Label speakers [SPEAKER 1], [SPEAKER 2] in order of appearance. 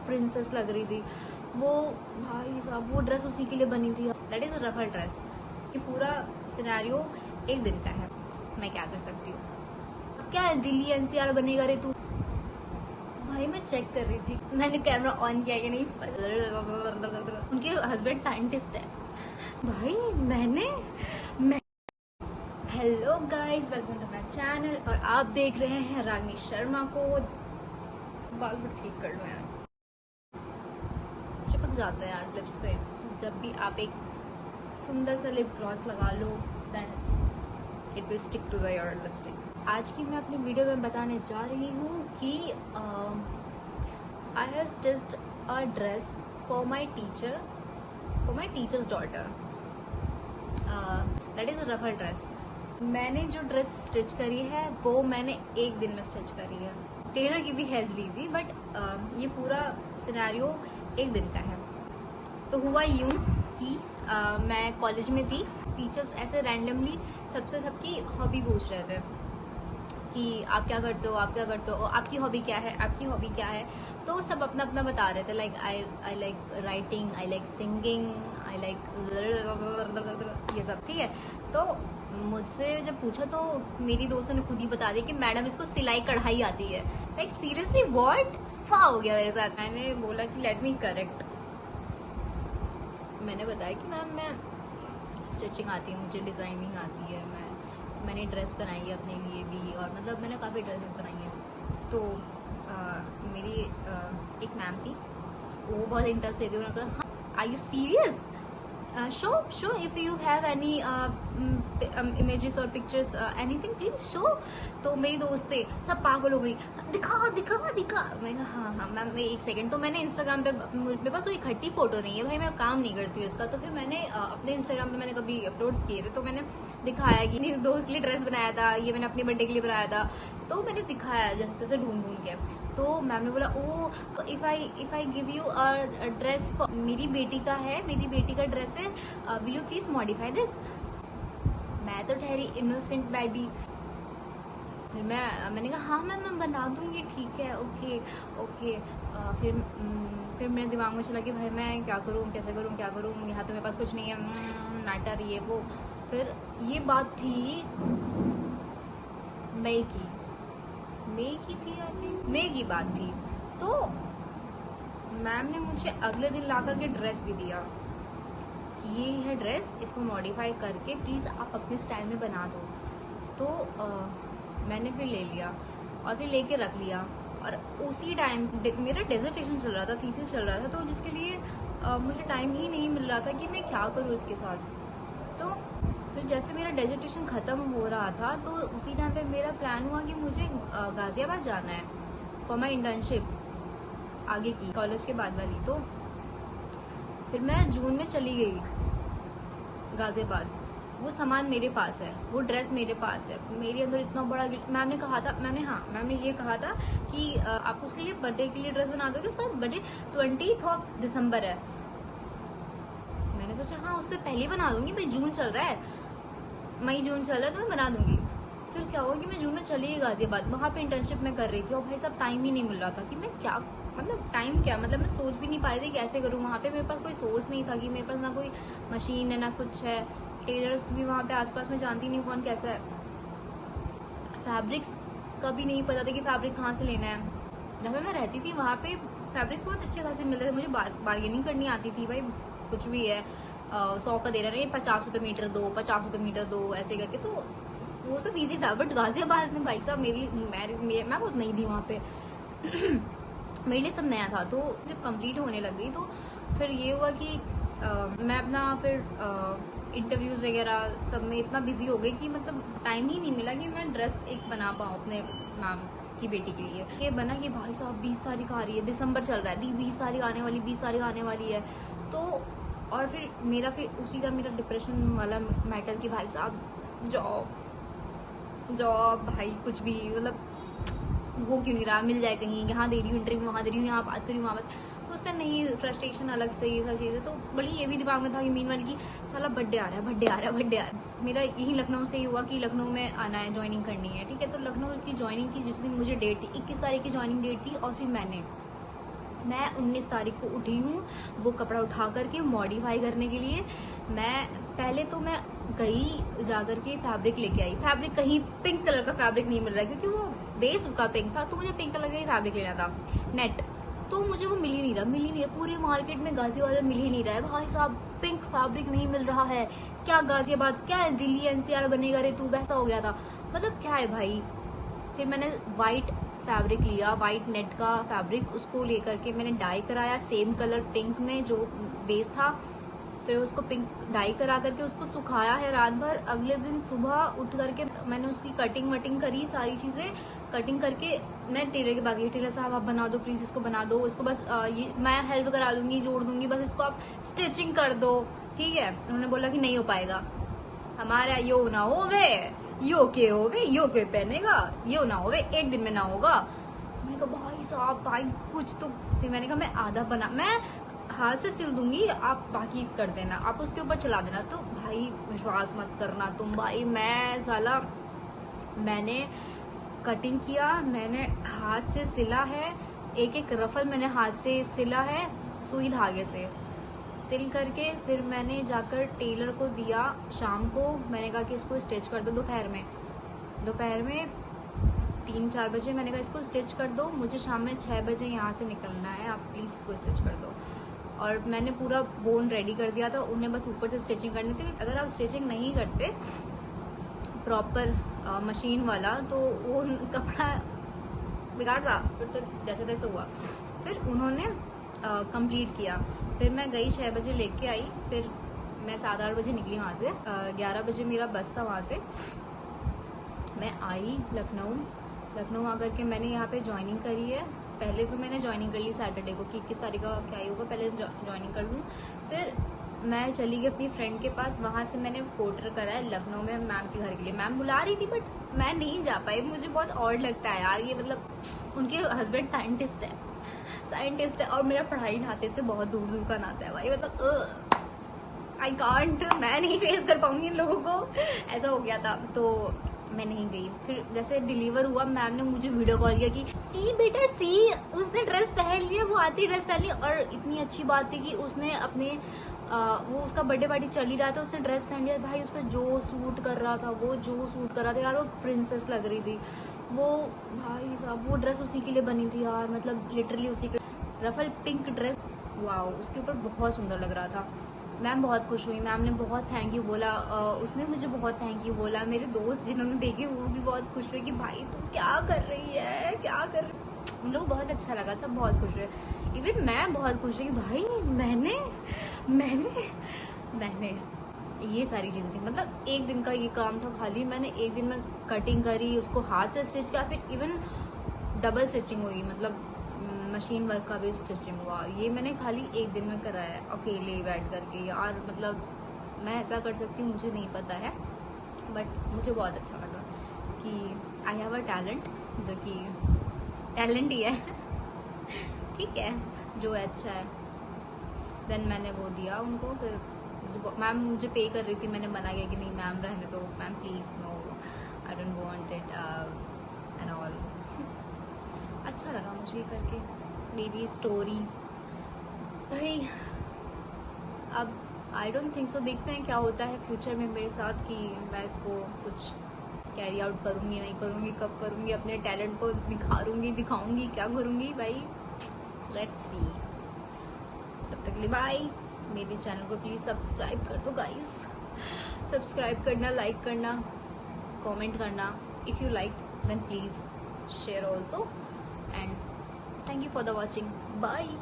[SPEAKER 1] Princess लग रही थी वो। भाई साहब वो ड्रेस उसी के लिए बनी थी। That is a ruffle dress. ये पूरा सिनेरियो एक दिन का है, मैं क्या कर सकती हूँ। क्या है दिल्ली एनसीआर बनेगा रे तू। भाई मैं चेक कर रही थी, मैंने कैमरा ऑन किया कि नहीं। उनके हस्बैंड साइंटिस्ट है भाई। मैं hello guys, welcome to my channel और आप देख रहे हैं रागिनी शर्मा को। बाल को ठीक कर लो यार, चिपक जाते हैं यार लिप्स पे। जब भी आप एक सुंदर सा लिप ग्लॉस लगा लो then it will stick to your lipstick. आज की मैं अपनी वीडियो में बताने जा रही हूँ कि I have stitched a dress for my teacher, for my teacher's daughter. That is a ruffle dress. मैंने जो ड्रेस स्टिच करी है वो मैंने एक दिन में स्टिच करी है। टेलर की भी हेल्प ली थी बट ये पूरा सिनेरियो एक दिन का है। तो हुआ यूं कि मैं कॉलेज में थी। टीचर्स ऐसे रैंडमली सबकी हॉबी पूछ रहे थे कि आप क्या करते हो, आप क्या करते हो, आपकी हॉबी क्या है, आपकी हॉबी क्या है। तो सब अपना अपना बता रहे थे। Like I like writing, I like singing, I like ये सब। ठीक है, तो मुझसे जब पूछा तो मेरी दोस्त ने खुद ही बता दिया कि मैडम इसको सिलाई कढ़ाई आती है। लाइक सीरियसली व्हाट फा हो गया मेरे साथ। मैंने बोला कि लेट मी करेक्ट। मैंने बताया कि मैम मैं स्टिचिंग आती है, मुझे डिज़ाइनिंग आती है, मैंने ड्रेस बनाई है अपने लिए भी, और मतलब मैंने काफ़ी ड्रेसेस बनाई हैं। तो मेरी एक मैम थी, वो बहुत इंटरेस्ट लेती, उन्होंने कहा हाँ are you serious, show if you have any images or pictures anything please show. तो मेरी दोस्त थे सब पागल हो गई, दिखा दिखा दिखा। मैं कहा हाँ हाँ मैम एक सेकंड। तो मैंने इंस्टाग्राम पे, मेरे पास कोई इकट्ठी फोटो नहीं है भाई, मैं काम नहीं करती हूँ इसका। तो फिर मैंने अपने इंस्टाग्राम पे मैंने कभी अपलोड्स किए थे, तो मैंने दिखाया कि मेरी दोस्त के लिए ड्रेस बनाया था, ये मैंने अपने बर्थडे के लिए बनाया था। तो मैंने दिखाया जैसे तैसे ढूंढ ढूंढ के। तो मैम ने बोला oh if I give you a dress, मेरी बेटी का है, मेरी बेटी का ड्रेस है, will you please modify this. मैं तो ठहरी इनोसेंट बैडी। फिर मैंने कहा हाँ मैम मैं बना दूंगी, ठीक है, ओके ओके। फिर मेरे दिमाग में चला कि भाई मैं क्या करूँ, कैसे करूँ, क्या करूँ, यहाँ तो मेरे पास कुछ नहीं है, नाटर ये वो। फिर ये बात थी मई की बात थी। तो मैम ने मुझे अगले दिन ला करके ड्रेस भी दिया कि ये है ड्रेस, इसको मॉडिफाई करके प्लीज़ आप अपने स्टाइल में बना दो। तो मैंने फिर ले लिया और फिर लेके रख लिया। और उसी टाइम मेरा डेजर्टेशन चल रहा था, थीसिस चल रहा था, तो जिसके लिए मुझे टाइम ही नहीं मिल रहा था कि मैं क्या करूँ इसके साथ। तो फिर जैसे मेरा डेजर्टेशन ख़त्म हो रहा था तो उसी टाइम पे मेरा प्लान हुआ कि मुझे गाज़ियाबाद जाना है फॉर माई इंटर्नशिप आगे की, कॉलेज के बाद वाली। तो फिर मैं जून में चली गई गाज़ियाबाद। वो सामान मेरे पास है, वो ड्रेस मेरे पास है, मेरे अंदर इतना बड़ा। मैम ने कहा था, मैम ने ये कहा था कि आप उसके लिए बर्थडे के लिए ड्रेस बना दोगे, उसका बर्थडे 20 दिसंबर है। मैंने सोचा हाँ उससे पहले बना दूंगी भाई, जून चल रहा है, मई जून चल रहा है तो मैं बना दूंगी। फिर क्या हुआ कि मैं जून में चली गई गाजियाबाद, वहाँ पे इंटर्नशिप में कर रही थी और भाई सब टाइम ही नहीं मिल रहा था कि मैं क्या, मतलब टाइम क्या, मतलब मैं सोच भी नहीं पा रही थी कैसे करूँ। वहाँ पे मेरे पास कोई सोर्स नहीं था कि मेरे पास ना कोई मशीन है ना कुछ है, टेलर्स भी वहाँ पे आसपास में जानती नहीं कौन कैसा है, फैब्रिक्स का भी नहीं पता था कि फैब्रिक कहाँ से लेना है। जहाँ मैं रहती थी वहाँ पे फैब्रिक्स बहुत अच्छे खासे मिलते थे, मुझे बार्गेनिंग करनी आती थी भाई, कुछ भी है 100 का दे रहा है, 50 रुपये मीटर दो, 50 रुपये मीटर दो, ऐसे करके। तो वो सब इजी था। बट गाजियाबाद में भाई साहब मैं बहुत नई थी वहाँ पे मेरे लिए सब नया था। तो जब कंप्लीट होने लग गई तो फिर ये हुआ कि मैं अपना फिर इंटरव्यूज़ वगैरह सब में इतना बिजी हो गई कि मतलब टाइम ही नहीं मिला कि मैं ड्रेस एक बना पाऊँ अपने मैम की बेटी के लिए। ये बना कि भाई साहब 20 तारीख आ रही है, दिसंबर चल रहा है, 20 तारीख आने वाली, 20 तारीख आने वाली है। तो और फिर उसी का मेरा डिप्रेशन वाला मैटर कि भाई साहब जॉब भाई कुछ भी, मतलब वो क्यों नहीं रहा, मिल जाए कहीं, यहाँ दे रही हूँ इंटरव्यू, वहाँ दे रही हूँ, यहाँ बात कर रही हूँ, वहाँ बात। तो उसका नहीं, फ्रस्ट्रेशन अलग से ये सब चीज़ें। तो बड़ी ये भी दिमाग में था कि मीनवाल की साला बर्थडे आ रहा है। मेरा यही लखनऊ से ही हुआ कि लखनऊ में आना है, ज्वाइनिंग करनी है, ठीक है। तो लखनऊ की ज्वाइनिंग की जिस दिन मुझे डेट थी, 21 तारीख की ज्वाइनिंग डेट थी। और फिर मैंने मैं 19 तारीख को उठी हूँ वो कपड़ा उठा करके मॉडिफाई करने के लिए। मैं पहले तो मैं गई जा करके फैब्रिक लेके आई। फैब्रिक कहीं पिंक कलर का फैब्रिक नहीं मिल रहा है, क्योंकि वो बेस उसका पिंक था, तो मुझे पिंक कलर का ही फैब्रिक लेना था नेट। तो मुझे वो मिल ही नहीं रहा। पूरे मार्केट में गाजियाबाद मिल ही नहीं रहा है भाई साहब, पिंक फैब्रिक नहीं मिल रहा है। क्या गाजियाबाद, क्या दिल्ली एनसीआर बनेगा रे तू, वैसा हो गया था। मतलब क्या है भाई। फिर मैंने वाइट फैब्रिक लिया, वाइट नेट का फैब्रिक, उसको लेकर के मैंने डाई कराया सेम कलर पिंक में जो बेस था। फिर उसको पिंक डाई करा करके उसको सुखाया है रात भर। अगले दिन सुबह उठ करके मैंने उसकी कटिंग वटिंग करी, सारी चीजें कटिंग करके मैं टेलर के पास गई। टेलर साहब आप बना दो प्लीज, इसको बना दो, इसको बस ये मैं हेल्प करा दूंगी, जोड़ दूंगी, बस इसको आप स्टिचिंग कर दो, ठीक है। उन्होंने बोला कि नहीं हो पाएगा, हमारा यो ना होवे, यो के पहनेगा, यो ना होवे, एक दिन में ना होगा। मैंने कहा भाई साहब भाई कुछ तो। फिर मैंने कहा मैं आधा बना, मैं हाथ से सिल दूंगी, आप बाकी कर देना, आप उसके ऊपर चला देना। तो भाई विश्वास मत करना तुम भाई, मैंने कटिंग किया, मैंने हाथ से सिला है, एक एक रफल मैंने हाथ से सिला है सुई धागे से सिल करके। फिर मैंने जाकर टेलर को दिया शाम को। मैंने कहा कि इसको स्टिच कर दो। दोपहर में 3-4 बजे मैंने कहा इसको स्टिच कर दो, मुझे शाम में 6 बजे यहाँ से निकलना है, आप प्लीज़ इसको स्टिच कर दो। और मैंने पूरा बोन रेडी कर दिया था, उन्हें बस ऊपर से स्टिचिंग करनी थी। अगर आप स्टिचिंग नहीं करते प्रॉपर मशीन वाला तो वो कपड़ा बिगाड़ रहा। फिर तो जैसे तैसे हुआ। फिर उन्होंने कंप्लीट किया। फिर मैं गई 6 बजे लेके आई। फिर मैं 7-8 बजे निकली वहाँ से। 11 बजे मेरा बस था वहाँ से। मैं आई लखनऊ आकर के मैंने यहाँ पे ज्वाइनिंग करी है। पहले तो मैंने ज्वाइनिंग कर ली सैटरडे को कि 21 तारीख का क्या ही होगा, पहले ज्वाइनिंग कर लूँ। फिर मैं चली गई अपनी फ्रेंड के पास, वहाँ से मैंने पोर्टर करा है लखनऊ में मैम के घर के लिए। मैम बुला रही थी बट मैं नहीं जा पाई। मुझे बहुत ऑड लगता है यार ये, मतलब उनके हस्बैंड साइंटिस्ट है और मेरा पढ़ाई नाते से बहुत दूर का नाता है भाई। मतलब आई कांट, मैं नहीं फेस कर पाऊंगी इन लोगों को, ऐसा हो गया था। तो मैं नहीं गई। फिर जैसे डिलीवर हुआ मैम ने मुझे वीडियो कॉल किया कि सी बेटा सी, उसने ड्रेस पहन लिया, वो आती ड्रेस पहन ली। और इतनी अच्छी बात थी कि उसने अपने वो उसका बर्थडे पार्टी चल ही रहा था, उसने ड्रेस पहन लिया भाई। उस पर जो सूट कर रहा था यार, वो प्रिंसेस लग रही थी वो भाई साहब। वो ड्रेस उसी के लिए बनी थी यार, मतलब लिटरली उसी के रफल पिंक ड्रेस, वाओ, उसके ऊपर बहुत सुंदर लग रहा था। मैम बहुत खुश हुई, मैम ने बहुत थैंक यू बोला, उसने मुझे बहुत थैंक यू बोला। मेरे दोस्त जिन्होंने देखे वो भी बहुत खुश हुए कि भाई तुम क्या कर रही है, क्या कर रही। उन लोग बहुत अच्छा लगा, सब बहुत खुश हुए। इवन मैं बहुत खुश हुई कि भाई मैंने ये सारी चीज़ें थी। मतलब एक दिन का ये काम था खाली, मैंने एक दिन में कटिंग करी, उसको हाथ से स्टिच किया, फिर इवन डबल स्टिचिंग हुई, मतलब मशीन वर्क का भी स्टिचिंग हुआ। ये मैंने खाली एक दिन में कराया है अकेले बैठ करके यार। मतलब मैं ऐसा कर सकती हूँ मुझे नहीं पता है, बट मुझे बहुत अच्छा लगा कि आई हैव अ टैलेंट, जो कि टैलेंट ही है ठीक है, जो है अच्छा है। देन मैंने वो दिया उनको। फिर मैम मुझे पे कर रही थी, मैंने मना किया कि नहीं मैम रहने दो, ma'am please no, I don't want it and all. अच्छा लगा मुझे करके मेरी स्टोरी भाई। अब आई डोंट थिंक सो, देखते हैं क्या होता है फ्यूचर में मेरे साथ, कि मैं इसको कुछ कैरी आउट करूँगी नहीं करूँगी, कब करूँगी, अपने टैलेंट को निखारूँगी, दिखाऊँगी, क्या करूँगी भाई, लेट्स सी। तब तक के लिए बाय। मेरे चैनल को प्लीज़ सब्सक्राइब कर दो गाइस, सब्सक्राइब करना, लाइक करना, कमेंट करना। If you like then please share also, and thank you for the watching. Bye.